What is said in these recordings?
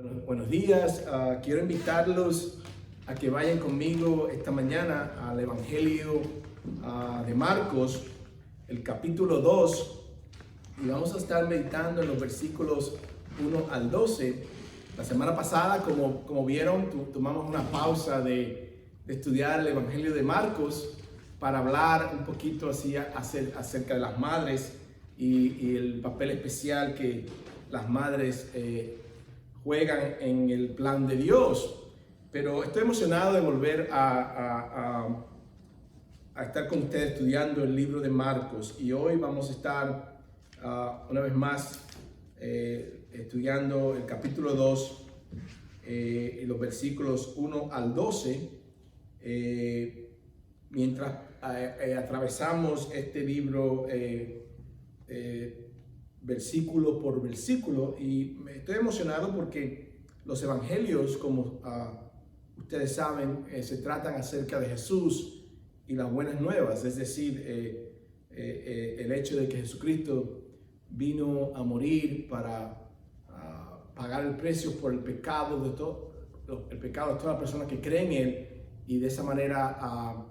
Bueno, buenos días. Quiero invitarlos a que vayan conmigo esta mañana al Evangelio de Marcos, el capítulo 2, y vamos a estar meditando en los versículos 1 al 12. La semana pasada, como vieron, tomamos una pausa de estudiar el Evangelio de Marcos para hablar un poquito así acerca de las madres y el papel especial que las madres juegan en el plan de Dios. Pero estoy emocionado de volver a estar con ustedes estudiando el libro de Marcos, y hoy vamos a estar una vez más estudiando el capítulo 2, los versículos 1 al 12, mientras atravesamos este libro versículo por versículo. Y estoy emocionado porque los evangelios, como ustedes saben, se tratan acerca de Jesús y las buenas nuevas, es decir, el hecho de que Jesucristo vino a morir para pagar el precio por el pecado de el pecado de todas las personas que creen en Él, y de esa manera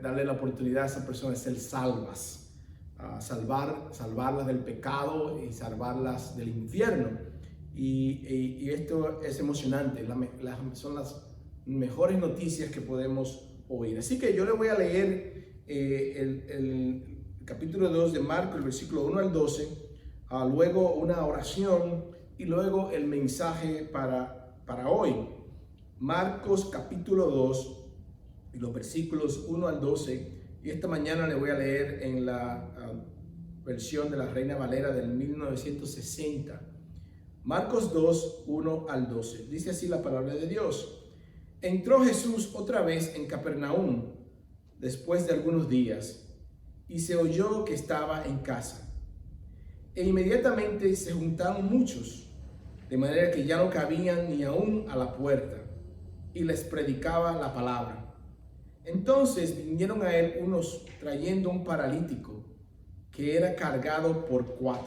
darle la oportunidad a esas personas de ser salvas. Salvarlas del pecado y salvarlas del infierno. Y esto es emocionante, son las mejores noticias que podemos oír. Así que yo le voy a leer el capítulo 2 de Marcos, el versículo 1 al 12, luego una oración y luego el mensaje para hoy. Marcos capítulo 2 y los versículos 1 al 12. Y esta mañana le voy a leer en la versión de la Reina Valera del 1960. Marcos 2, 1 al 12. Dice así la palabra de Dios. Entró Jesús otra vez en Capernaum después de algunos días, y se oyó que estaba en casa. E inmediatamente se juntaron muchos, de manera que ya no cabían ni aún a la puerta, y les predicaba la palabra. Entonces vinieron a él unos trayendo un paralítico que era cargado por 4.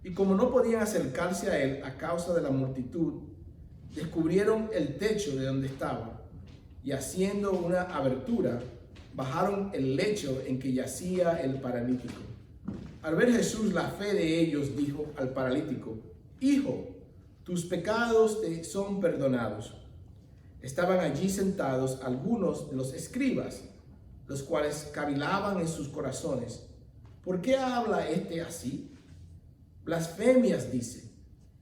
Y como no podían acercarse a él a causa de la multitud, descubrieron el techo de donde estaba, y haciendo una abertura, bajaron el lecho en que yacía el paralítico. Al ver Jesús la fe de ellos, dijo al paralítico: Hijo, tus pecados te son perdonados. Estaban allí sentados algunos de los escribas, los cuales cavilaban en sus corazones: ¿por qué habla este así? Blasfemias dice.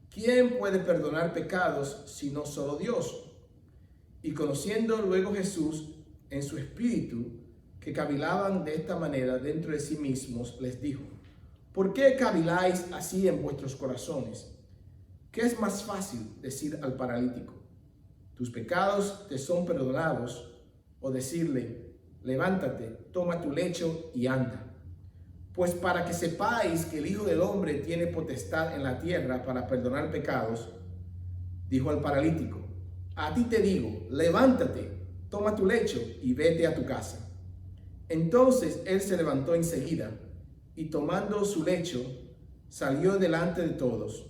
¿Quién puede perdonar pecados sino solo Dios? Y conociendo luego Jesús en su espíritu que cavilaban de esta manera dentro de sí mismos, les dijo: ¿por qué caviláis así en vuestros corazones? ¿Qué es más fácil decir al paralítico: tus pecados te son perdonados, o decirle: levántate, toma tu lecho y anda? Pues para que sepáis que el Hijo del Hombre tiene potestad en la tierra para perdonar pecados, dijo al paralítico: a ti te digo, levántate, toma tu lecho y vete a tu casa. Entonces él se levantó enseguida, y tomando su lecho, salió delante de todos,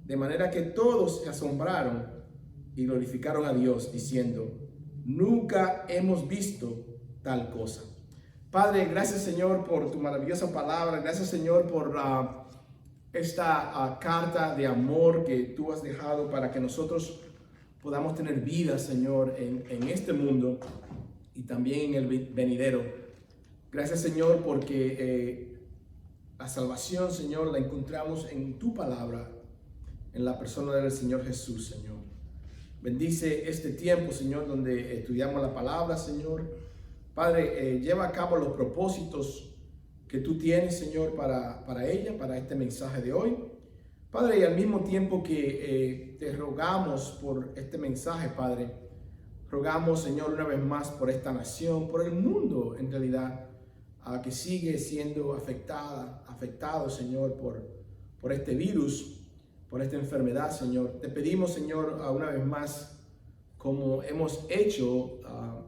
de manera que todos se asombraron y glorificaron a Dios, diciendo: nunca hemos visto tal cosa. Padre, gracias, Señor, por tu maravillosa palabra. Gracias, Señor, por esta carta de amor que tú has dejado para que nosotros podamos tener vida, Señor, en este mundo y también en el venidero. Gracias, Señor, porque la salvación, Señor, la encontramos en tu palabra, en la persona del Señor Jesús, Señor. Bendice este tiempo, Señor, donde estudiamos la palabra, Señor. Padre, lleva a cabo los propósitos que tú tienes, Señor, para ella, para este mensaje de hoy. Padre, y al mismo tiempo que te rogamos por este mensaje, Padre, rogamos, Señor, una vez más por esta nación, por el mundo, en realidad, que sigue siendo afectado, Señor, por este virus, por esta enfermedad, Señor. Te pedimos, Señor, una vez más, como hemos hecho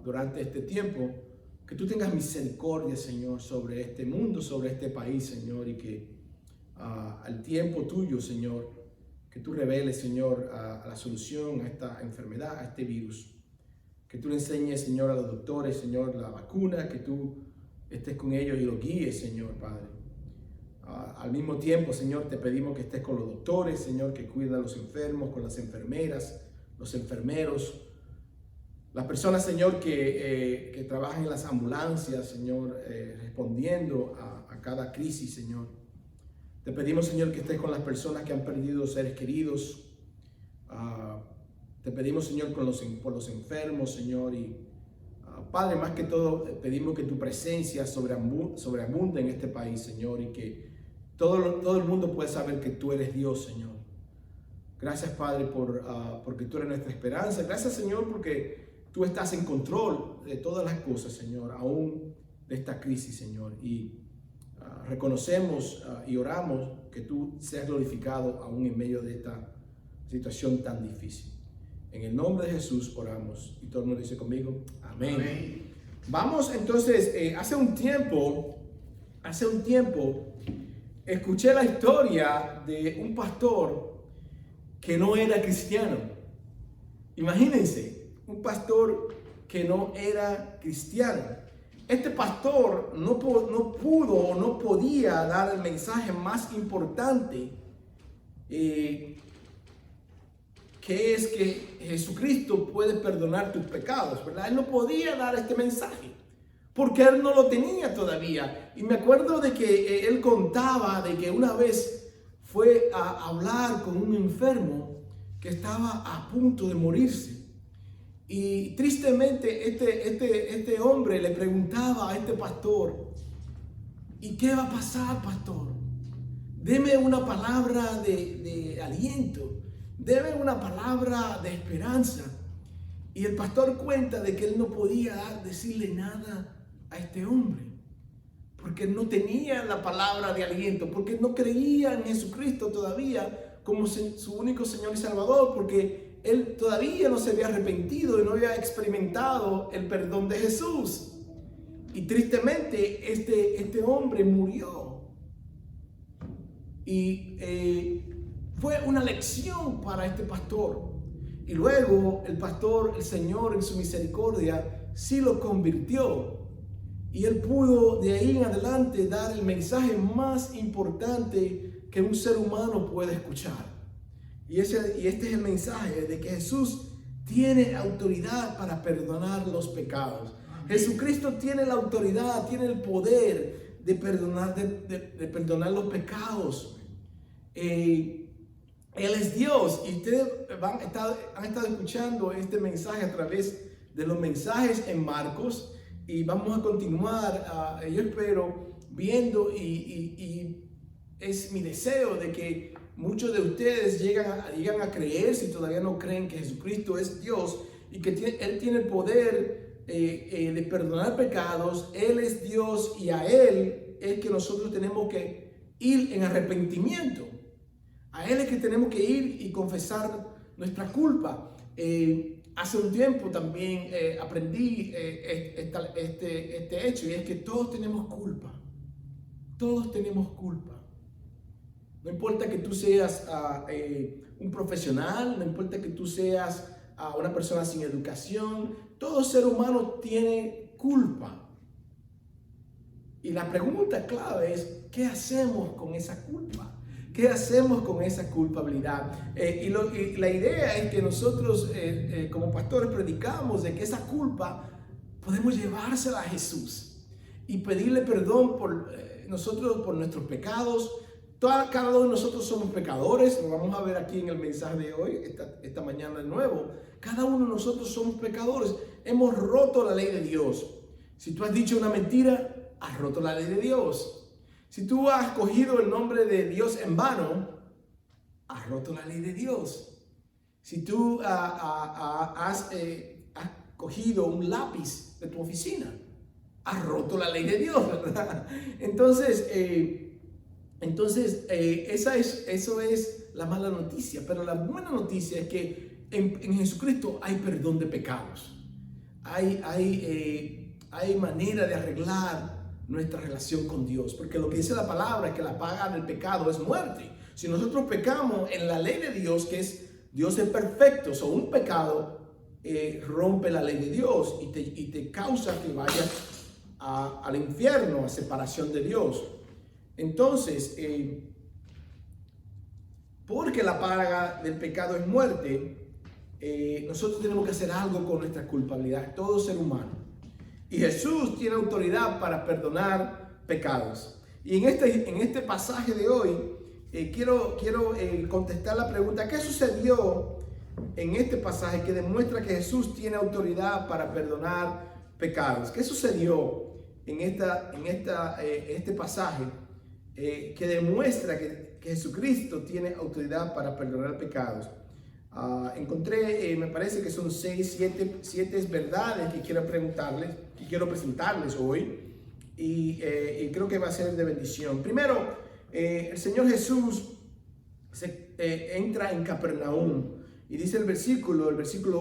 durante este tiempo, que tú tengas misericordia, Señor, sobre este mundo, sobre este país, Señor, y que al tiempo tuyo, Señor, que tú reveles, Señor, a la solución a esta enfermedad, a este virus. Que tú le enseñes, Señor, a los doctores, Señor, la vacuna, que tú estés con ellos y los guíes, Señor, Padre. Al mismo tiempo, Señor, te pedimos que estés con los doctores, Señor, que cuiden a los enfermos, con las enfermeras, los enfermeros, las personas, Señor, que trabajan en las ambulancias, Señor, respondiendo a cada crisis, Señor. Te pedimos, Señor, que estés con las personas que han perdido seres queridos. Te pedimos, Señor, por los enfermos, Señor. Y Padre, más que todo, pedimos que tu presencia sobreabunde en este país, Señor, y que todo el mundo pueda saber que tú eres Dios, Señor. Gracias, Padre, porque tú eres nuestra esperanza. Gracias, Señor, porque tú estás en control de todas las cosas, Señor, aún de esta crisis, Señor. Y reconocemos y oramos que tú seas glorificado aún en medio de esta situación tan difícil. En el nombre de Jesús oramos. Y todo el mundo dice conmigo, amén. Amén. Vamos entonces, hace un tiempo, escuché la historia de un pastor que no era cristiano. Imagínense, un pastor que no era cristiano. Este pastor no pudo o no podía dar el mensaje más importante, que es que Jesucristo puede perdonar tus pecados, ¿verdad? Él no podía dar este mensaje porque él no lo tenía todavía. Y me acuerdo de que él contaba de que una vez fue a hablar con un enfermo que estaba a punto de morirse. Y tristemente este hombre le preguntaba a este pastor, ¿y qué va a pasar, pastor? Deme una palabra de aliento, deme una palabra de esperanza. Y el pastor cuenta de que él no podía decirle nada a este hombre, porque no tenía la palabra de aliento, porque no creía en Jesucristo todavía como su único Señor y Salvador, porque él todavía no se había arrepentido y no había experimentado el perdón de Jesús. Y tristemente este hombre murió. Y fue una lección para este pastor. Y luego el Señor en su misericordia sí lo convirtió. Y él pudo de ahí en adelante dar el mensaje más importante que un ser humano puede escuchar. Y este es el mensaje de que Jesús tiene autoridad para perdonar los pecados. Jesucristo tiene la autoridad, tiene el poder de perdonar los pecados. Él es Dios. Y ustedes han estado escuchando este mensaje a través de los mensajes en Marcos. Y vamos a continuar, yo espero, viendo y es mi deseo de que muchos de ustedes llegan a creer, si todavía no creen, que Jesucristo es Dios y que Él tiene el poder de perdonar pecados. Él es Dios y a Él es que nosotros tenemos que ir en arrepentimiento. A Él es que tenemos que ir y confesar nuestra culpa. Hace un tiempo también aprendí este hecho, y es que todos tenemos culpa. Todos tenemos culpa. No importa que tú seas un profesional, no importa que tú seas una persona sin educación, todo ser humano tiene culpa. Y la pregunta clave es, ¿qué hacemos con esa culpa? ¿Qué hacemos con esa culpabilidad? Y la idea es que nosotros como pastores predicamos de que esa culpa podemos llevársela a Jesús y pedirle perdón por nuestros pecados. Cada uno de nosotros somos pecadores, lo vamos a ver aquí en el mensaje de hoy, esta mañana de nuevo. Cada uno de nosotros somos pecadores, hemos roto la ley de Dios. Si tú has dicho una mentira, has roto la ley de Dios. Si tú has cogido el nombre de Dios en vano, has roto la ley de Dios. Si tú has cogido un lápiz de tu oficina, has roto la ley de Dios, ¿verdad? Entonces, eso es la mala noticia. Pero la buena noticia es que en Jesucristo hay perdón de pecados. Hay manera de arreglar nuestra relación con Dios, porque lo que dice la palabra es que la paga del pecado es muerte. Si nosotros pecamos en la ley de Dios, que es Dios es perfecto, un pecado rompe la ley de Dios y te causa que vayas al infierno, a separación de Dios. Entonces, porque la paga del pecado es muerte, nosotros tenemos que hacer algo con nuestra culpabilidad, todo ser humano. Y Jesús tiene autoridad para perdonar pecados. Y en este pasaje de hoy, quiero contestar la pregunta: ¿qué sucedió en este pasaje que demuestra que Jesús tiene autoridad para perdonar pecados? ¿Qué sucedió en este pasaje que demuestra que Jesucristo tiene autoridad para perdonar pecados? Encontré, me parece que son 7 verdades que quiero presentarles hoy, y creo que va a ser de bendición. Primero, el Señor Jesús entra en Capernaum, y dice el versículo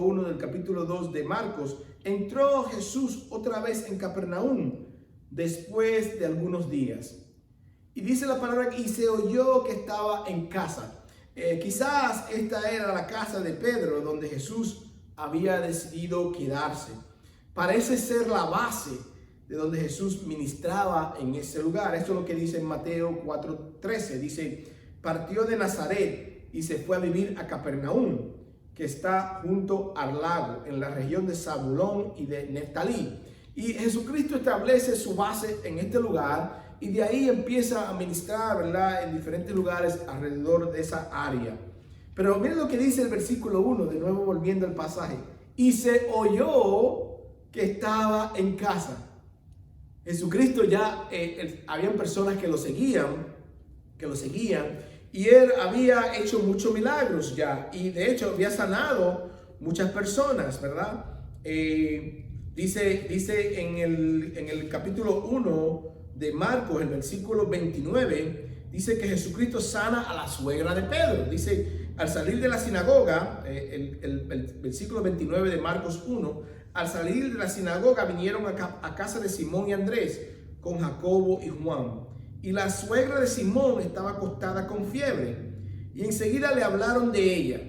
1 del capítulo 2 de Marcos: entró Jesús otra vez en Capernaum después de algunos días. Y dice la palabra: y se oyó que estaba en casa. Quizás esta era la casa de Pedro, donde Jesús había decidido quedarse. Parece ser la base de donde Jesús ministraba en ese lugar. Esto es lo que dice en Mateo 4:13. Dice: partió de Nazaret y se fue a vivir a Capernaum, que está junto al lago, en la región de Zabulón y de Neftalí. Y Jesucristo establece su base en este lugar, y de ahí empieza a ministrar, ¿verdad?, en diferentes lugares alrededor de esa área. Pero miren lo que dice el versículo 1, de nuevo volviendo al pasaje: y se oyó que estaba en casa. Jesucristo ya, habían personas que lo seguían, y él había hecho muchos milagros ya, y de hecho había sanado muchas personas, ¿verdad? Dice en el capítulo 1 de Marcos, el versículo 29, dice que Jesucristo sana a la suegra de Pedro. Dice: al salir de la sinagoga, el versículo 29 de Marcos 1, al salir de la sinagoga vinieron a casa de Simón y Andrés con Jacobo y Juan. Y la suegra de Simón estaba acostada con fiebre, y enseguida le hablaron de ella.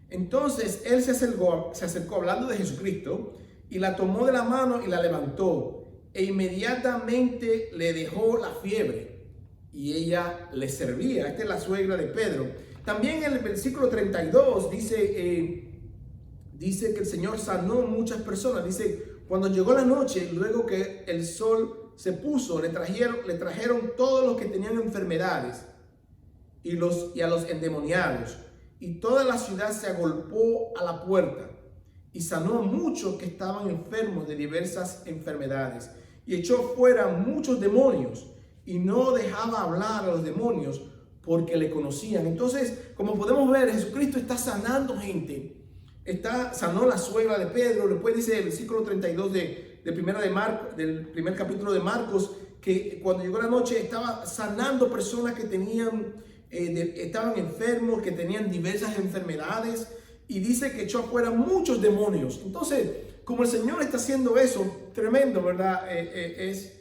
Entonces él se acercó hablando de Jesucristo, y la tomó de la mano y la levantó, e inmediatamente le dejó la fiebre, y ella le servía. Esta es la suegra de Pedro. También en el versículo 32 dice que el Señor sanó muchas personas. Dice: cuando llegó la noche, luego que el sol se puso, le trajeron todos los que tenían enfermedades y a los endemoniados, y toda la ciudad se agolpó a la puerta, y sanó a muchos que estaban enfermos de diversas enfermedades, y echó fuera muchos demonios, y no dejaba hablar a los demonios porque le conocían. Entonces, como podemos ver, Jesucristo está sanando gente. Sanó la suegra de Pedro. Después dice el versículo 32 del primer capítulo de Marcos, que cuando llegó la noche estaba sanando personas que estaban enfermos, que tenían diversas enfermedades, y dice que echó afuera muchos demonios. Entonces, como el Señor está haciendo eso, tremendo, ¿verdad? Es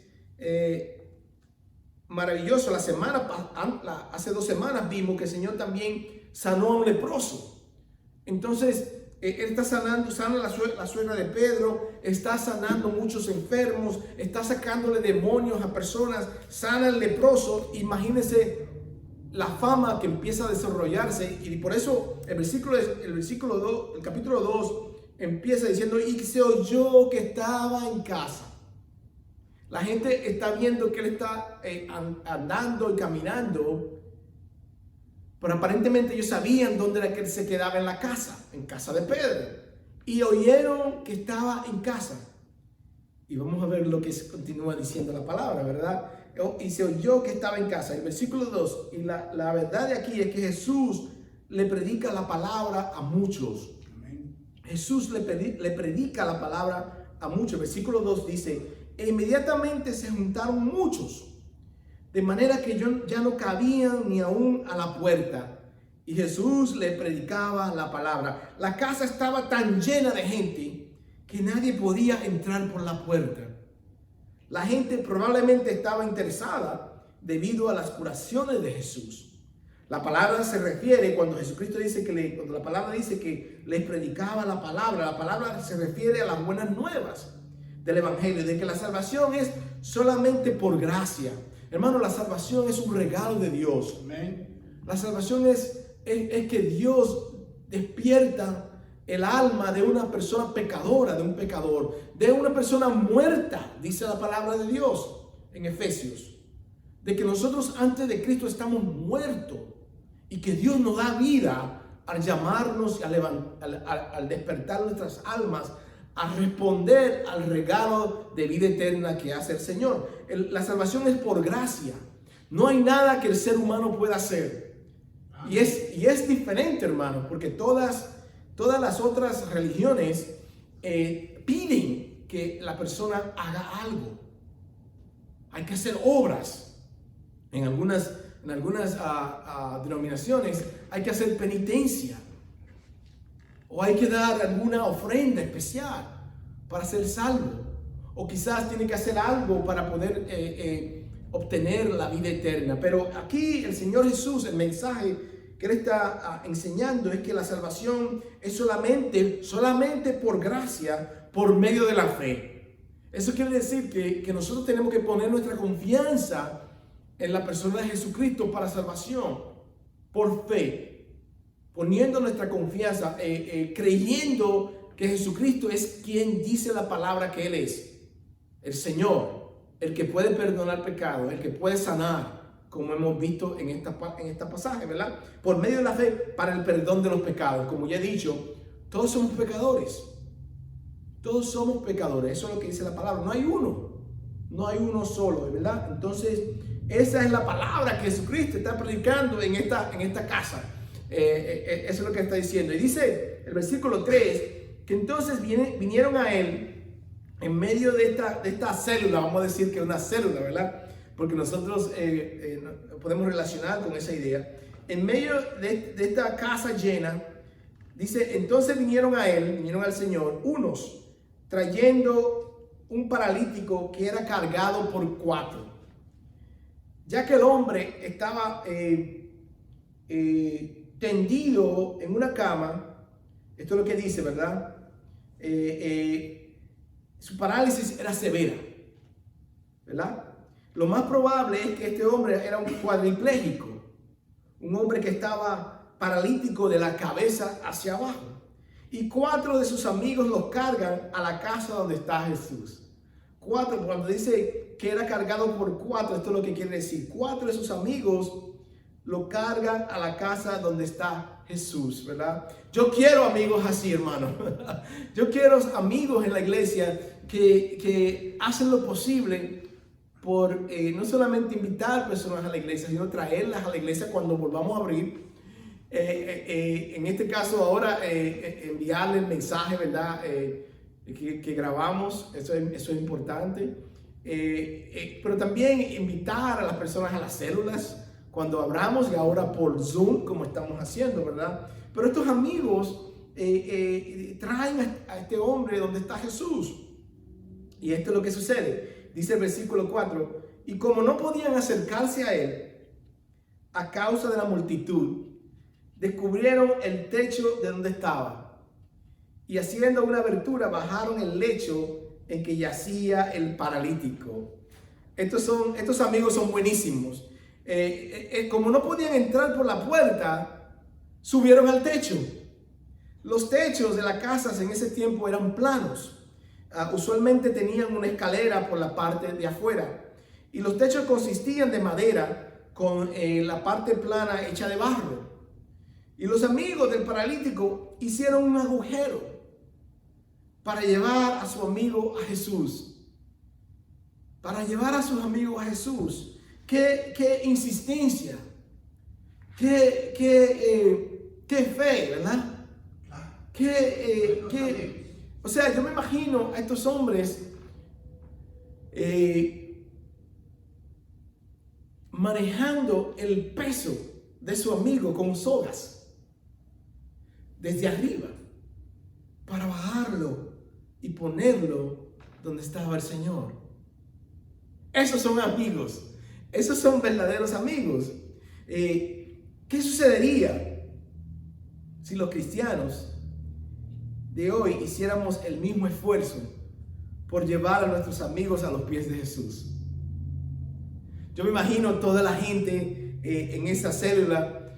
maravilloso. Hace 2 semanas vimos que el Señor también sanó a un leproso. Entonces, él está sana la suegra de Pedro, está sanando muchos enfermos, está sacándole demonios a personas, sana al leproso. Imagínense la fama que empieza a desarrollarse. Y por eso el capítulo 2 empieza diciendo: y se oyó que estaba en casa. La gente está viendo que él está andando y caminando, pero aparentemente ellos sabían dónde era que él se quedaba en casa de Pedro, y oyeron que estaba en casa. Y vamos a ver lo que continúa diciendo la palabra, ¿verdad? Y se oyó que estaba en casa. El versículo 2, y la verdad de aquí es que Jesús le predica la palabra a muchos. Jesús le predica la palabra a muchos. El versículo 2 dice: e inmediatamente se juntaron muchos, de manera que ya no cabían ni aún a la puerta, y Jesús le predicaba la palabra. La casa estaba tan llena de gente que nadie podía entrar por la puerta. La gente probablemente estaba interesada debido a las curaciones de Jesús. La palabra se refiere, cuando Jesucristo dice cuando la palabra dice que les predicaba la palabra se refiere a las buenas nuevas del Evangelio, de que la salvación es solamente por gracia. Hermano, la salvación es un regalo de Dios. Amén. La salvación es que Dios despierta el alma de una persona pecadora, de un pecador, de una persona muerta, dice la palabra de Dios en Efesios. De que nosotros antes de Cristo estamos muertos y que Dios nos da vida al llamarnos y al despertar nuestras almas, a responder al regalo de vida eterna que hace el Señor. La salvación es por gracia. No hay nada que el ser humano pueda hacer. Y es diferente, hermano, porque todas las otras religiones piden que la persona haga algo. Hay que hacer obras. En algunas denominaciones hay que hacer penitencia o hay que dar alguna ofrenda especial para ser salvo, o quizás tiene que hacer algo para poder obtener la vida eterna. Pero aquí el Señor Jesús, el mensaje que Él está enseñando es que la salvación es solamente por gracia, por medio de la fe. Eso quiere decir que nosotros tenemos que poner nuestra confianza en la persona de Jesucristo para salvación, por fe, poniendo nuestra confianza, creyendo que Jesucristo es quien dice la palabra que Él es, el Señor, el que puede perdonar pecados, el que puede sanar, como hemos visto en esta pasaje, ¿verdad? Por medio de la fe para el perdón de los pecados. Como ya he dicho, todos somos pecadores, todos somos pecadores, eso es lo que dice la palabra, no hay uno solo, ¿verdad? Entonces, esa es la palabra que Jesucristo está predicando en esta casa. Eso es lo que está diciendo. Y dice el versículo 3, que entonces vinieron a Él en medio de esta célula, vamos a decir que es una célula, ¿verdad? Porque nosotros podemos relacionar con esa idea. En medio de esta casa llena, dice, entonces vinieron al Señor, unos trayendo un paralítico que era cargado por 4. Ya que el hombre estaba tendido en una cama, esto es lo que dice, ¿verdad? Su parálisis era severa, ¿verdad? Lo más probable es que este hombre era un cuadripléjico, un hombre que estaba paralítico de la cabeza hacia abajo. Y 4 de sus amigos los cargan a la casa donde está Jesús. 4, cuando dice que era cargado por 4, esto es lo que quiere decir. 4 de sus amigos lo cargan a la casa donde está Jesús, ¿verdad? Yo quiero amigos así, hermano. Yo quiero amigos en la iglesia que hacen lo posible por no solamente invitar personas a la iglesia, sino traerlas a la iglesia cuando volvamos a abrir. En este caso ahora, enviarle el mensaje, ¿verdad? Que grabamos, eso es importante. Pero también invitar a las personas a las células cuando abramos, y ahora por Zoom, como estamos haciendo, ¿verdad? Pero estos amigos traen a este hombre donde está Jesús. Y esto es lo que sucede. Dice el versículo 4, y como no podían acercarse a él a causa de la multitud, descubrieron el techo de donde estaba, y haciendo una abertura bajaron el lecho en que yacía el paralítico. Estos amigos son buenísimos. Como no podían entrar por la puerta, subieron al techo. Los techos de las casas en ese tiempo eran planos. Usualmente tenían una escalera por la parte de afuera. Y los techos consistían de madera con la parte plana hecha de barro. Y los amigos del paralítico hicieron un agujero para llevar a su amigo a Jesús. Para llevar a sus amigos a Jesús. Qué insistencia. Qué fe, ¿verdad? O sea, yo me imagino a estos hombres manejando el peso de su amigo con sogas desde arriba para bajarlo y ponerlo donde estaba el Señor. Esos son amigos, esos son verdaderos amigos. ¿Qué sucedería si los cristianos de hoy hiciéramos el mismo esfuerzo por llevar a nuestros amigos a los pies de Jesús? Yo me imagino toda la gente en esa célula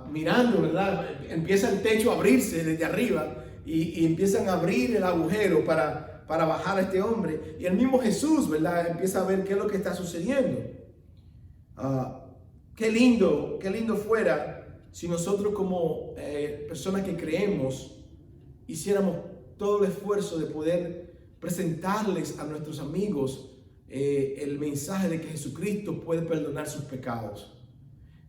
mirando, ¿verdad? Empieza el techo a abrirse desde arriba y empiezan a abrir el agujero para bajar a este hombre. Y el mismo Jesús, ¿verdad? Empieza a ver qué es lo que está sucediendo. Qué lindo fuera si nosotros como personas que creemos hiciéramos todo el esfuerzo de poder presentarles a nuestros amigos el mensaje de que Jesucristo puede perdonar sus pecados,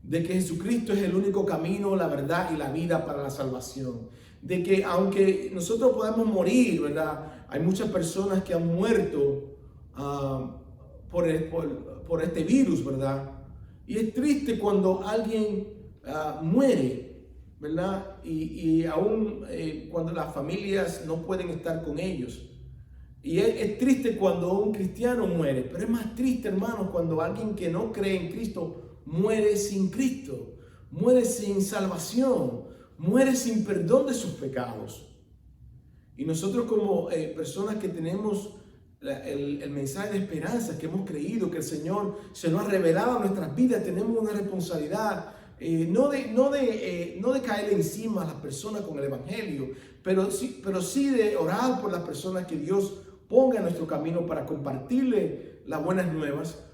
de que Jesucristo es el único camino, la verdad y la vida para la salvación, de que aunque nosotros podamos morir, ¿verdad? Hay muchas personas que han muerto por este virus, ¿verdad? Y es triste cuando alguien muere, ¿verdad? Y aún cuando las familias no pueden estar con ellos. Y es triste cuando un cristiano muere, pero es más triste, hermanos, cuando alguien que no cree en Cristo muere sin Cristo, muere sin salvación, muere sin perdón de sus pecados. Y nosotros como personas que tenemos el mensaje de esperanza, que hemos creído que el Señor se nos ha revelado a nuestras vidas, tenemos una responsabilidad, no de caer encima a las personas con el Evangelio, pero sí de orar por las personas que Dios ponga en nuestro camino para compartirle las buenas nuevas,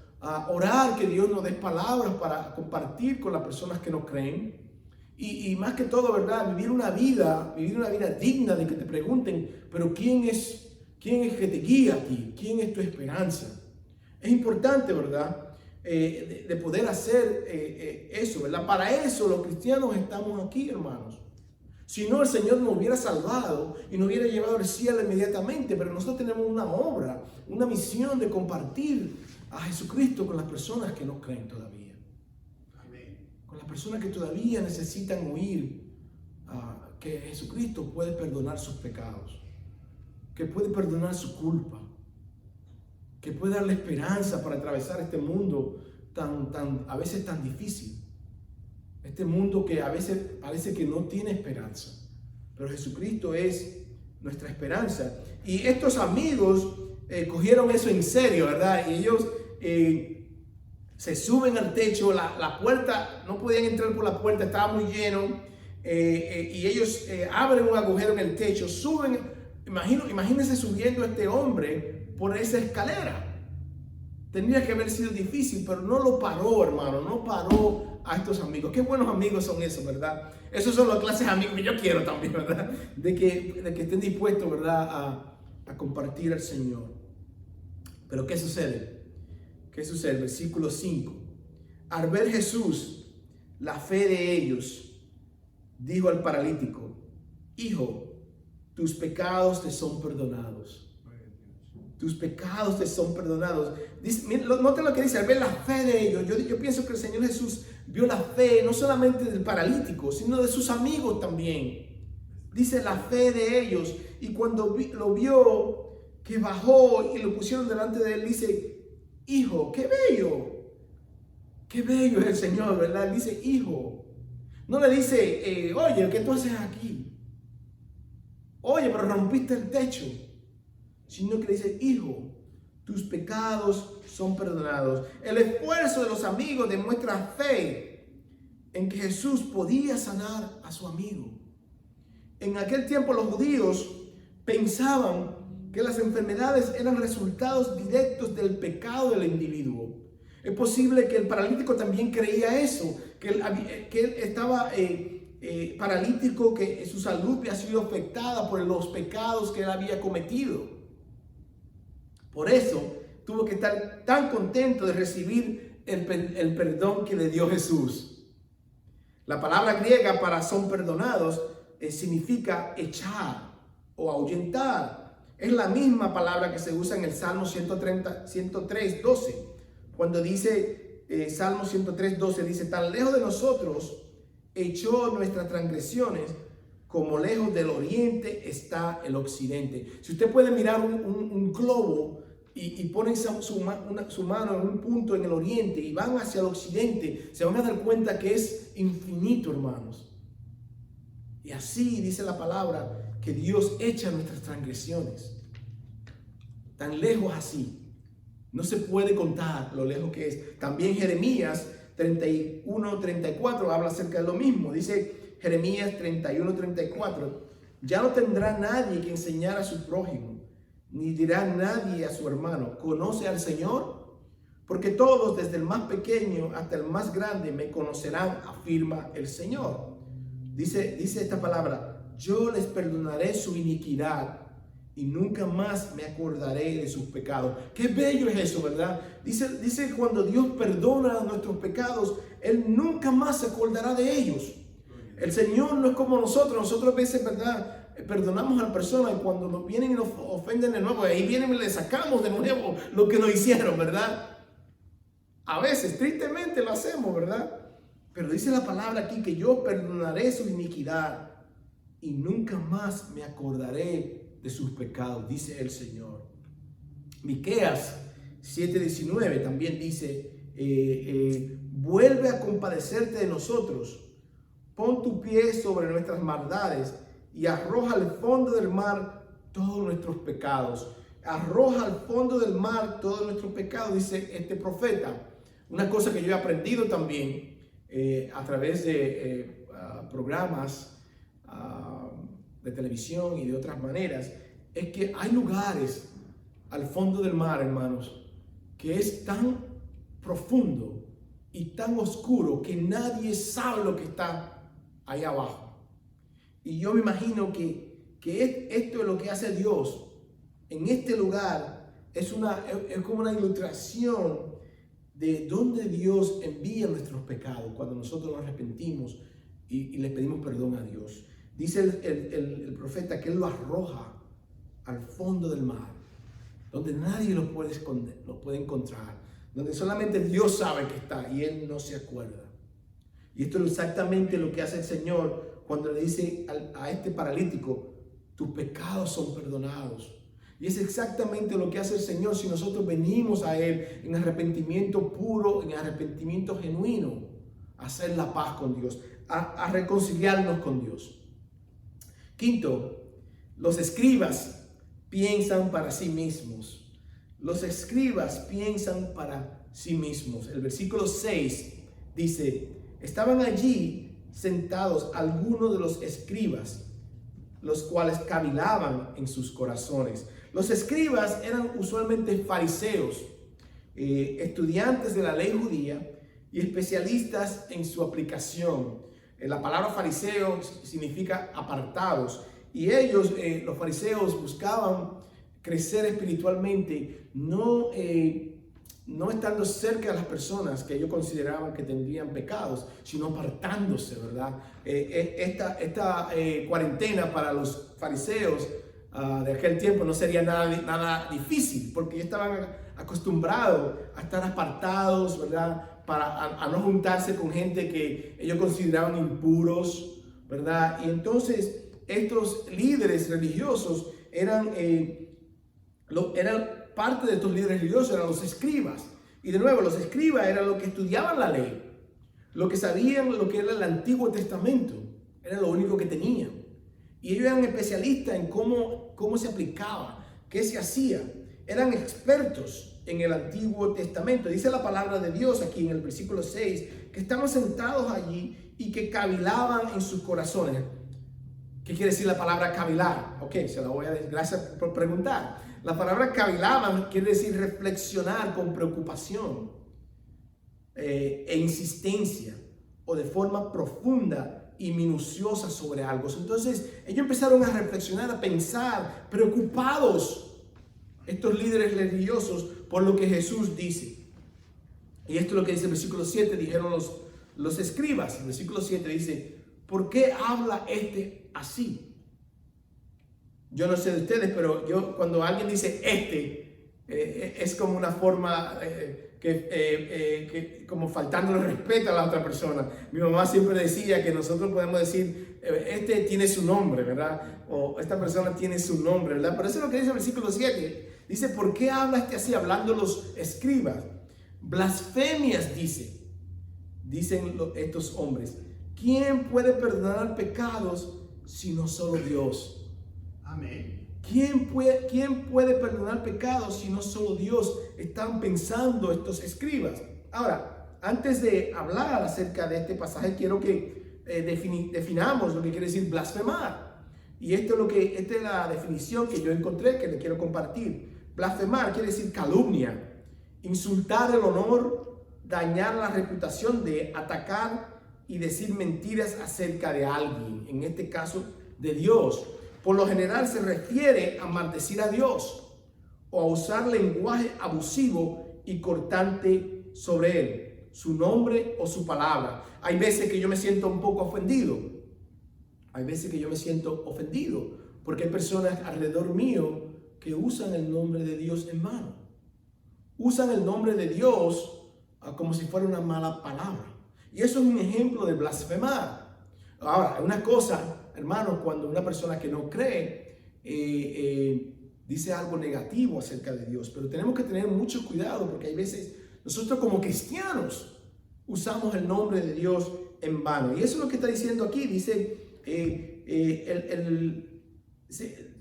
orar que Dios nos dé palabras para compartir con las personas que no creen. Y más que todo, ¿verdad? Vivir una vida digna de que te pregunten, pero ¿quién es que te guía a ti? ¿Quién es tu esperanza? Es importante, ¿verdad? De poder hacer eso, ¿verdad? Para eso los cristianos estamos aquí, hermanos. Si no, el Señor nos hubiera salvado y nos hubiera llevado al cielo inmediatamente, pero nosotros tenemos una obra, una misión de compartir a Jesucristo con las personas que no creen todavía. Con las personas que todavía necesitan oír que Jesucristo puede perdonar sus pecados, que puede perdonar su culpa, que puede darle esperanza para atravesar este mundo a veces tan difícil. Este mundo que a veces parece que no tiene esperanza, pero Jesucristo es nuestra esperanza. Y estos amigos cogieron eso en serio, ¿verdad? Y ellos se suben al techo, la puerta, no podían entrar por la puerta, estaba muy lleno, y ellos abren un agujero en el techo, suben, imagínense subiendo a este hombre por esa escalera. Tendría que haber sido difícil, pero no lo paró, hermano, no paró a estos amigos. Qué buenos amigos son esos, ¿verdad? Esos son las clases de amigos que yo quiero también, ¿verdad? De que estén dispuestos, ¿verdad? A compartir al Señor. Pero ¿qué sucede? ¿Qué sucede? Versículo 5. Al ver Jesús la fe de ellos, dijo al paralítico: Hijo, tus pecados te son perdonados. Tus pecados te son perdonados. Noten lo que dice, al ver la fe de ellos. Yo pienso que el Señor Jesús vio la fe no solamente del paralítico, sino de sus amigos también. Dice la fe de ellos. Y cuando lo vio, que bajó y lo pusieron delante de él, dice: Hijo, qué bello. Qué bello es el Señor, ¿verdad? Dice hijo. No le dice, oye, ¿qué tú haces aquí? Oye, pero rompiste el techo. Sino que le dice: hijo, tus pecados son perdonados. El esfuerzo de los amigos demuestra fe en que Jesús podía sanar a su amigo. En aquel tiempo los judíos pensaban que las enfermedades eran resultados directos del pecado del individuo. Es posible que el paralítico también creía eso, que él estaba paralítico, que su salud había sido afectada por los pecados que él había cometido. Por eso tuvo que estar tan contento de recibir el perdón que le dio Jesús. La palabra griega para son perdonados significa echar o ahuyentar. Es la misma palabra que se usa en el Salmo 103, 12. Cuando dice Salmo 103, 12, dice: tan lejos de nosotros echó nuestras transgresiones, como lejos del oriente está el occidente. Si usted puede mirar un globo y ponen su mano en un punto en el oriente y van hacia el occidente, se van a dar cuenta que es infinito, hermanos. Y así dice la palabra que Dios echa nuestras transgresiones. Tan lejos así. No se puede contar lo lejos que es. También Jeremías 31:34 habla acerca de lo mismo. Dice Jeremías 31:34. Ya no tendrá nadie que enseñar a su prójimo, ni dirá nadie a su hermano, ¿conoce al Señor? Porque todos, desde el más pequeño hasta el más grande, me conocerán, afirma el Señor. Dice esta palabra, yo les perdonaré su iniquidad y nunca más me acordaré de sus pecados. Qué bello es eso, ¿verdad? Dice cuando Dios perdona nuestros pecados, Él nunca más se acordará de ellos. El Señor no es como nosotros a veces, ¿verdad? Perdonamos a la persona y cuando nos vienen y nos ofenden de nuevo, ahí vienen y le sacamos de nuevo lo que nos hicieron, ¿verdad? A veces, tristemente lo hacemos, ¿verdad? Pero dice la palabra aquí que yo perdonaré su iniquidad y nunca más me acordaré de sus pecados, dice el Señor. Miqueas 7:19 también dice, vuelve a compadecerte de nosotros, pon tu pie sobre nuestras maldades y arroja al fondo del mar todos nuestros pecados. Arroja al fondo del mar todos nuestros pecados, dice este profeta. Una cosa que yo he aprendido también a través de programas de televisión y de otras maneras, es que hay lugares al fondo del mar, hermanos, que es tan profundo y tan oscuro que nadie sabe lo que está ahí abajo. Y yo me imagino que esto es lo que hace Dios en este lugar. Es como una ilustración de dónde Dios envía nuestros pecados cuando nosotros nos arrepentimos y le pedimos perdón a Dios. Dice el profeta que Él lo arroja al fondo del mar, donde nadie lo puede esconder, lo puede encontrar, donde solamente Dios sabe que está y Él no se acuerda. Y esto es exactamente lo que hace el Señor cuando le dice a este paralítico, tus pecados son perdonados. Y es exactamente lo que hace el Señor si nosotros venimos a Él en arrepentimiento puro, en arrepentimiento genuino, a hacer la paz con Dios, a reconciliarnos con Dios. Quinto, los escribas piensan para sí mismos. Los escribas piensan para sí mismos. El versículo 6 dice, estaban allí sentados algunos de los escribas, los cuales cavilaban en sus corazones. Los escribas eran usualmente fariseos, estudiantes de la ley judía y especialistas en su aplicación. La palabra fariseo significa apartados. Y ellos, los fariseos, buscaban crecer espiritualmente, no estando cerca de las personas que ellos consideraban que tendrían pecados, sino apartándose, ¿verdad? Esta cuarentena para los fariseos de aquel tiempo no sería nada difícil, porque ellos estaban acostumbrados a estar apartados, ¿verdad? A no juntarse con gente que ellos consideraban impuros, ¿verdad? Y entonces estos líderes religiosos eran parte de estos líderes religiosos, eran los escribas. Y de nuevo, los escribas eran los que estudiaban la ley, los que sabían lo que era el Antiguo Testamento, era lo único que tenían. Y ellos eran especialistas en cómo se aplicaba, qué se hacía. Eran expertos en el Antiguo Testamento. Dice la palabra de Dios aquí en el versículo 6, que estaban sentados allí y que cavilaban en sus corazones. ¿Qué quiere decir la palabra cavilar? Ok, se la voy a decir. Gracias por preguntar. La palabra cavilaban quiere decir reflexionar con preocupación e insistencia o de forma profunda y minuciosa sobre algo. Entonces ellos empezaron a reflexionar, a pensar, preocupados, estos líderes religiosos, por lo que Jesús dice. Y esto es lo que dice el versículo 7, dijeron los escribas. El versículo 7 dice, ¿por qué habla este así? Yo no sé de ustedes, pero yo cuando alguien dice es como una forma como faltándole respeto a la otra persona. Mi mamá siempre decía que nosotros podemos decir, este tiene su nombre, ¿verdad? O esta persona tiene su nombre, ¿verdad? Pero eso es lo que dice el versículo 7. Dice, ¿por qué habla así? Hablando los escribas. Blasfemias dicen estos hombres. ¿Quién puede perdonar pecados sino solo Dios? Amén. ¿Quién puede perdonar pecados sino solo Dios? Están pensando estos escribas. Ahora, antes de hablar acerca de este pasaje, quiero que definamos lo que quiere decir blasfemar. Y esta es la definición que yo encontré, que le quiero compartir. Blasfemar quiere decir calumnia, insultar el honor, dañar la reputación, de atacar y decir mentiras acerca de alguien, en este caso de Dios. Por lo general se refiere a maldecir a Dios o a usar lenguaje abusivo y cortante sobre él, su nombre o su palabra. Hay veces que yo me siento un poco ofendido. Porque hay personas alrededor mío que usan el nombre de Dios en vano. Usan el nombre de Dios como si fuera una mala palabra. Y eso es un ejemplo de blasfemar. Ahora, una cosa, hermanos, cuando una persona que no cree dice algo negativo acerca de Dios, pero tenemos que tener mucho cuidado porque hay veces nosotros como cristianos usamos el nombre de Dios en vano. Y eso es lo que está diciendo aquí. Dice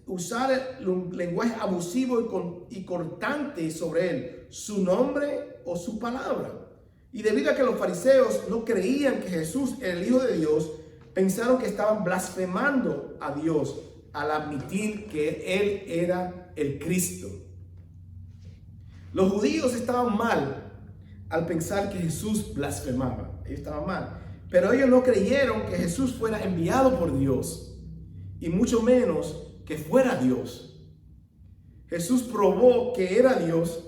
usar un lenguaje abusivo y cortante sobre él, su nombre o su palabra. Y debido a que los fariseos no creían que Jesús era el Hijo de Dios, pensaron que estaban blasfemando a Dios al admitir que Él era el Cristo. Los judíos estaban mal al pensar que Jesús blasfemaba. Ellos estaban mal. Pero ellos no creyeron que Jesús fuera enviado por Dios, y mucho menos que fuera Dios. Jesús probó que era Dios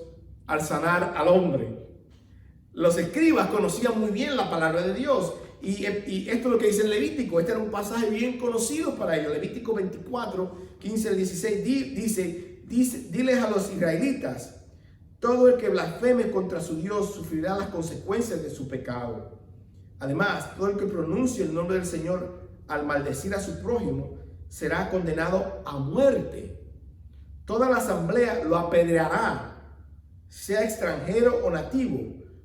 al sanar al hombre. Los escribas conocían muy bien la palabra de Dios. Y esto es lo que dice el Levítico. Este era un pasaje bien conocido para ellos. Levítico 24, 15 al 16 dice, diles a los israelitas, todo el que blasfeme contra su Dios sufrirá las consecuencias de su pecado. Además, todo el que pronuncie el nombre del Señor al maldecir a su prójimo será condenado a muerte. Toda la asamblea lo apedreará, sea extranjero o nativo.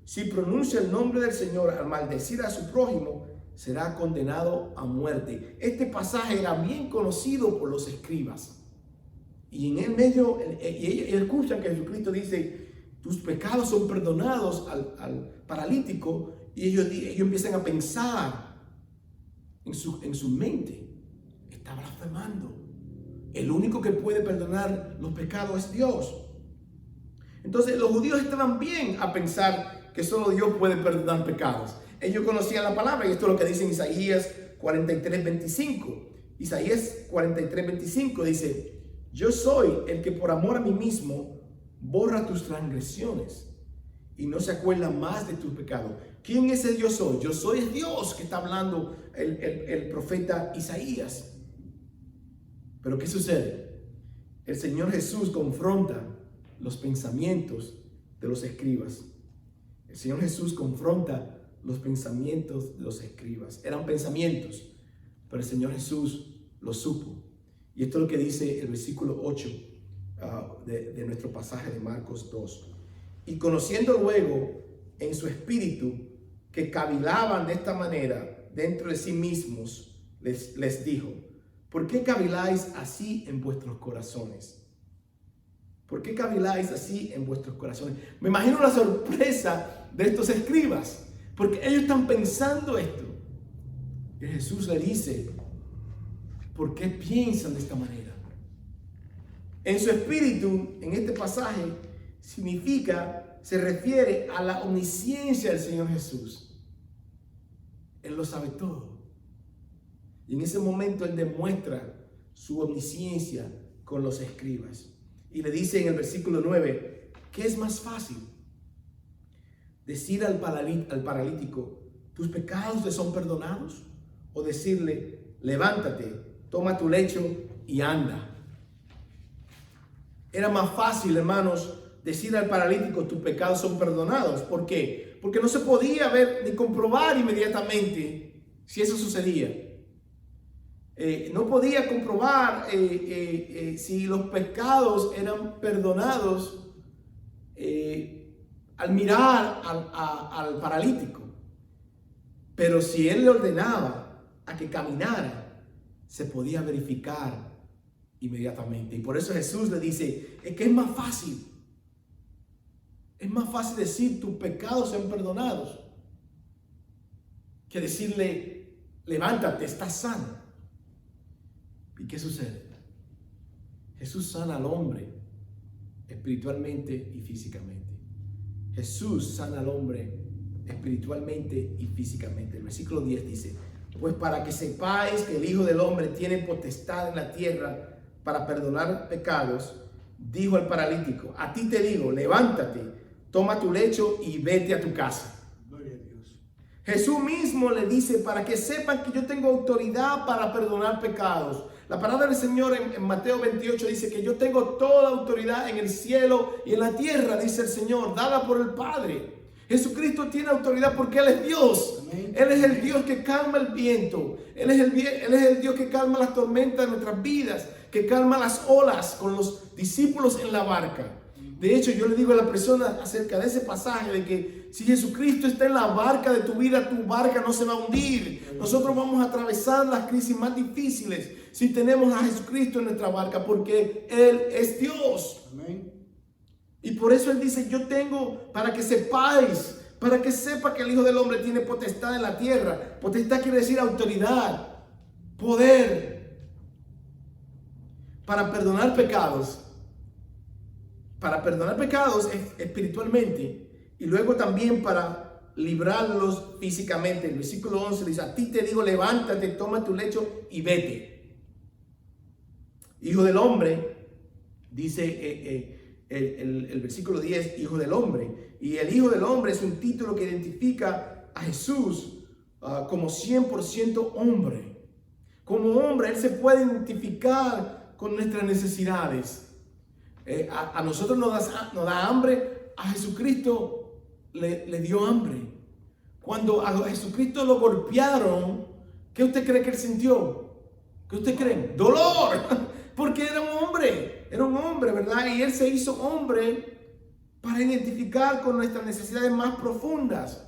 Si pronuncia el nombre del Señor al maldecir a su prójimo, será condenado a muerte. Este pasaje era bien conocido por los escribas. Y en el medio, ellos escuchan que Jesucristo dice, tus pecados son perdonados al paralítico, y ellos empiezan a pensar en su mente, está blasfemando. El único que puede perdonar los pecados es Dios. Entonces los judíos estaban bien a pensar que solo Dios puede perdonar pecados. Ellos conocían la palabra, y esto es lo que dice en Isaías 43:25. Isaías 43:25 dice, yo soy el que por amor a mí mismo borra tus transgresiones y no se acuerda más de tus pecados. ¿Quién es el yo soy? Yo soy el Dios que está hablando el profeta Isaías. Pero ¿qué sucede? El Señor Jesús confronta los pensamientos de los escribas. El Señor Jesús confronta los pensamientos de los escribas. Eran pensamientos, pero el Señor Jesús lo supo. Y esto es lo que dice el versículo 8 de nuestro pasaje de Marcos 2. Y conociendo luego en su espíritu que cavilaban de esta manera dentro de sí mismos, les dijo, ¿por qué caviláis así en vuestros corazones? ¿Por qué caviláis así en vuestros corazones? Me imagino la sorpresa de estos escribas, porque ellos están pensando esto. Y Jesús le dice, ¿por qué piensan de esta manera? En su espíritu, en este pasaje, se refiere a la omnisciencia del Señor Jesús. Él lo sabe todo. Y en ese momento Él demuestra su omnisciencia con los escribas. Y le dice en el versículo 9, ¿qué es más fácil? Decir al paralítico, ¿tus pecados te son perdonados? O decirle, levántate, toma tu lecho y anda. Era más fácil, hermanos, decir al paralítico, tus pecados son perdonados. ¿Por qué? Porque no se podía ver ni comprobar inmediatamente si eso sucedía. no podía comprobar si los pecados eran perdonados al mirar al paralítico. Pero si él le ordenaba a que caminara, se podía verificar inmediatamente. Y por eso Jesús le dice, es que es más fácil. Es más fácil decir tus pecados sean perdonados que decirle, levántate, estás sano. ¿Y qué sucede? Jesús sana al hombre espiritualmente y físicamente. Jesús sana al hombre espiritualmente y físicamente. El versículo 10 dice, pues para que sepáis que el Hijo del Hombre tiene potestad en la tierra para perdonar pecados, dijo el paralítico, a ti te digo, levántate, toma tu lecho y vete a tu casa. Gloria a Dios. Jesús mismo le dice, para que sepan que yo tengo autoridad para perdonar pecados. La palabra del Señor en Mateo 28 dice que yo tengo toda autoridad en el cielo y en la tierra, dice el Señor, dada por el Padre. Jesucristo tiene autoridad porque Él es Dios. Amén. Él es el Dios que calma el viento. Él es el Dios que calma las tormentas de nuestras vidas, que calma las olas con los discípulos en la barca. De hecho, yo le digo a la persona acerca de ese pasaje de que si Jesucristo está en la barca de tu vida, tu barca no se va a hundir. Nosotros vamos a atravesar las crisis más difíciles si tenemos a Jesucristo en nuestra barca, porque Él es Dios. Amén. Y por eso Él dice, yo tengo, para que sepáis, para que sepa que el Hijo del Hombre tiene potestad en la tierra. Potestad quiere decir autoridad, poder, para perdonar pecados. Para perdonar pecados espiritualmente y luego también para librarlos físicamente. El versículo 11 dice, a ti te digo, levántate, toma tu lecho y vete. Hijo del hombre, dice el versículo 10, Hijo del Hombre. Y el Hijo del Hombre es un título que identifica a Jesús como 100% hombre. Como hombre, Él se puede identificar con nuestras necesidades. A nosotros nos da hambre, a Jesucristo le dio hambre. Cuando a Jesucristo lo golpearon, ¿qué usted cree que Él sintió? ¿Qué usted cree? Dolor, porque era un hombre, ¿verdad? Y Él se hizo hombre para identificar con nuestras necesidades más profundas,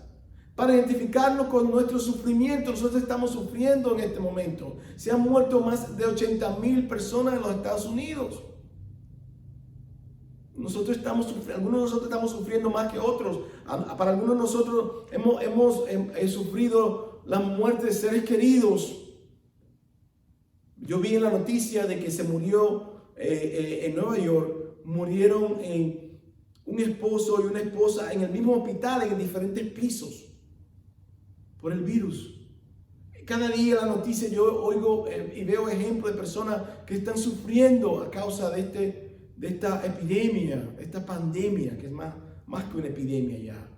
para identificarnos con nuestro sufrimiento. Nosotros estamos sufriendo en este momento. Se han muerto más de 80,000 personas en los Estados Unidos. Algunos de nosotros estamos sufriendo más que otros. Para algunos de nosotros hemos sufrido la muerte de seres queridos. Yo vi en la noticia de que se murió en Nueva York, murieron un esposo y una esposa en el mismo hospital, en diferentes pisos, por el virus. Cada día en la noticia yo oigo y veo ejemplos de personas que están sufriendo a causa de esta epidemia, esta pandemia, que es más que una epidemia ya.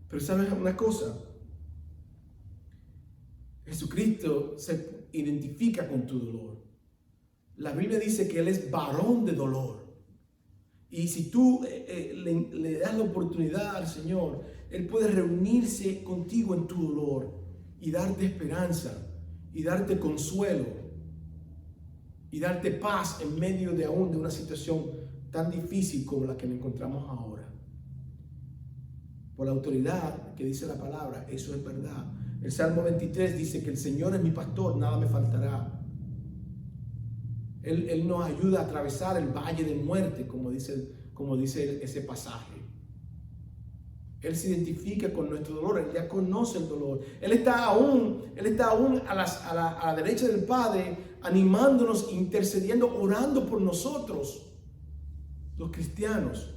Pero ¿sabes una cosa? Jesucristo se identifica con tu dolor. La Biblia dice que Él es varón de dolor. Y si tú le das la oportunidad al Señor, Él puede reunirse contigo en tu dolor y darte esperanza y darte consuelo y darte paz en medio de una situación tan difícil como la que nos encontramos ahora. Por la autoridad que dice la palabra, eso es verdad. El Salmo 23 dice que el Señor es mi pastor, nada me faltará. Él nos ayuda a atravesar el valle de muerte, como dice ese pasaje. Él se identifica con nuestro dolor, Él ya conoce el dolor. Él está aún a la derecha del Padre, animándonos, intercediendo, orando por nosotros, los cristianos,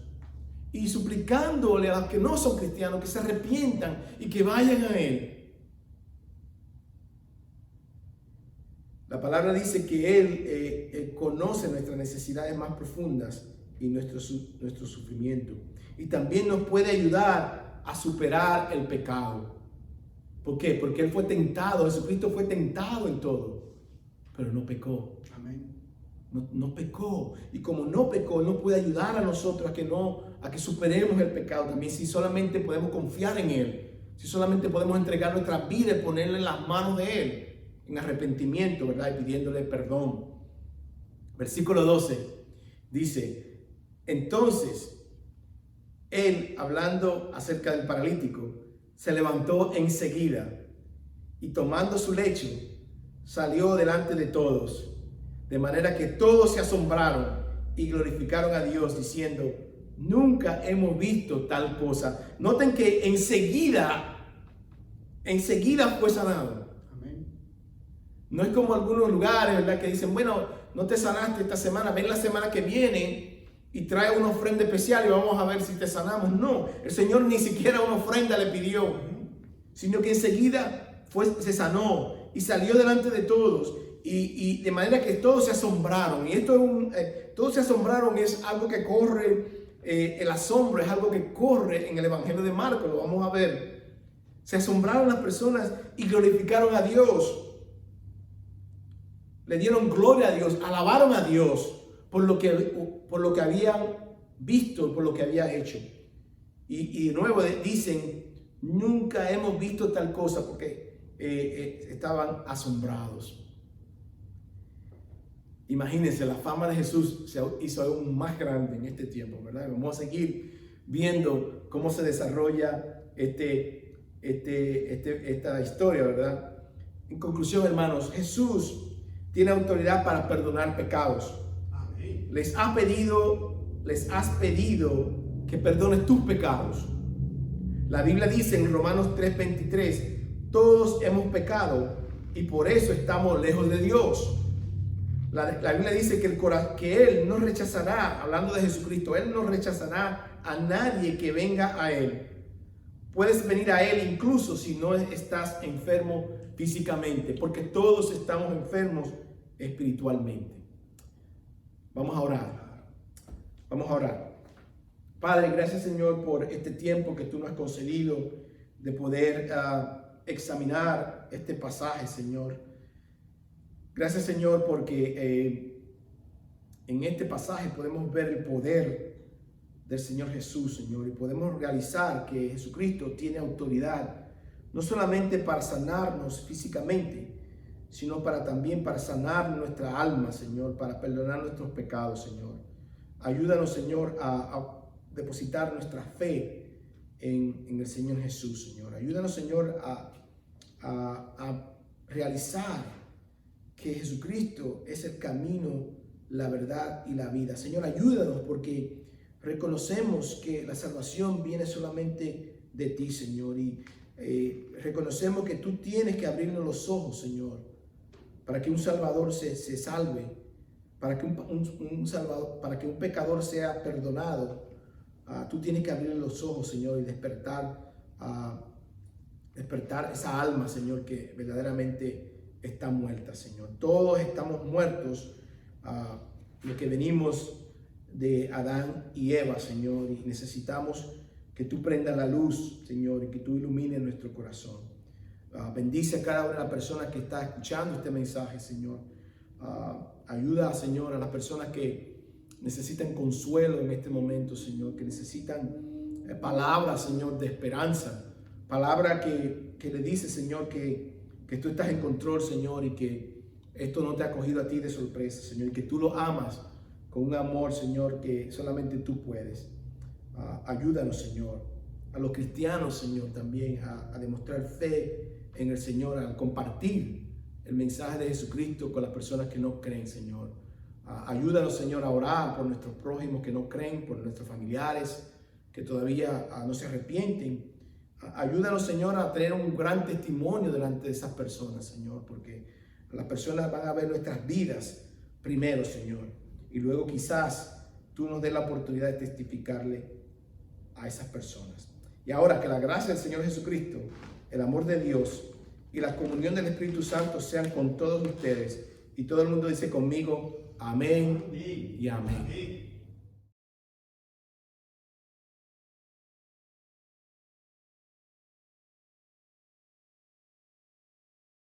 y suplicándole a los que no son cristianos que se arrepientan y que vayan a Él. La palabra dice que Él conoce nuestras necesidades más profundas y nuestro sufrimiento. Y también nos puede ayudar a superar el pecado. ¿Por qué? Porque Él fue tentado, Jesucristo fue tentado en todo, pero no pecó. Amén. No pecó. Y como no pecó, Él nos puede ayudar a nosotros a que superemos el pecado también, si solamente podemos confiar en Él, si solamente podemos entregar nuestra vida y ponerla en las manos de Él. en arrepentimiento, ¿verdad? Y pidiéndole perdón. Versículo 12 dice, entonces él, hablando acerca del paralítico, se levantó enseguida y tomando su lecho, salió delante de todos, de manera que todos se asombraron y glorificaron a Dios diciendo, nunca hemos visto tal cosa. Noten que enseguida fue sanado. Amén. No es como algunos lugares, ¿verdad?, que dicen, bueno, no te sanaste esta semana, ven la semana que viene y trae una ofrenda especial y vamos a ver si te sanamos. No, el Señor ni siquiera una ofrenda le pidió, sino que enseguida se sanó y salió delante de todos. Y de manera que todos se asombraron. Y esto es todos se asombraron, es algo que corre, el asombro es algo que corre en el Evangelio de Marcos, lo vamos a ver. Se asombraron las personas y glorificaron a Dios. Le dieron gloria a Dios, alabaron a Dios por lo que habían visto, por lo que había hecho. Y de nuevo dicen, nunca hemos visto tal cosa, porque estaban asombrados. Imagínense, la fama de Jesús se hizo aún más grande en este tiempo, ¿verdad? Vamos a seguir viendo cómo se desarrolla esta historia, ¿verdad? En conclusión, hermanos, Jesús tiene autoridad para perdonar pecados. Amén. Les has pedido que perdones tus pecados. La Biblia dice en Romanos 3:23, todos hemos pecado y por eso estamos lejos de Dios. La Biblia dice que Él no rechazará, hablando de Jesucristo, Él no rechazará a nadie que venga a Él. Puedes venir a Él incluso si no estás enfermo físicamente, porque todos estamos enfermos espiritualmente. Vamos a orar. Vamos a orar. Padre, gracias, Señor, por este tiempo que tú nos has concedido de poder examinar este pasaje, Señor. Gracias, Señor, porque en este pasaje podemos ver el poder del Señor Jesús, Señor, y podemos realizar que Jesucristo tiene autoridad, no solamente para sanarnos físicamente, sino también para sanar nuestra alma, Señor, para perdonar nuestros pecados, Señor. Ayúdanos, Señor, a depositar nuestra fe en el Señor Jesús, Señor. Ayúdanos, Señor, a realizar que Jesucristo es el camino, la verdad y la vida. Señor, ayúdanos porque reconocemos que la salvación viene solamente de ti, Señor, y reconocemos que tú tienes que abrirnos los ojos, Señor, para que un salvador se salve, para que para que un pecador sea perdonado. Tú tienes que abrirle los ojos, Señor, y despertar esa alma, Señor, que verdaderamente está muerta, Señor. Todos estamos muertos, los que venimos de Adán y Eva, Señor, y necesitamos que tú prendas la luz, Señor, y que tú ilumines nuestro corazón. Bendice a cada una de las personas que está escuchando este mensaje, Señor. Ayuda, Señor, a las personas que necesitan consuelo en este momento, Señor, que necesitan palabras, Señor, de esperanza. Palabra que le dice, Señor, que tú estás en control, Señor, y que esto no te ha cogido a ti de sorpresa, Señor, y que tú lo amas con un amor, Señor, que solamente tú puedes. Ayúdanos, Señor, a los cristianos, Señor, también a demostrar fe en el Señor, al compartir el mensaje de Jesucristo con las personas que no creen, Señor. Ayúdanos, Señor, a orar por nuestros prójimos que no creen, por nuestros familiares que todavía no se arrepienten. Ayúdanos, Señor, a tener un gran testimonio delante de esas personas, Señor, porque las personas van a ver nuestras vidas primero, Señor, y luego quizás tú nos des la oportunidad de testificarle a esas personas. Y ahora que la gracia del Señor Jesucristo, el amor de Dios y la comunión del Espíritu Santo sean con todos ustedes. Y todo el mundo dice conmigo, amén y amén.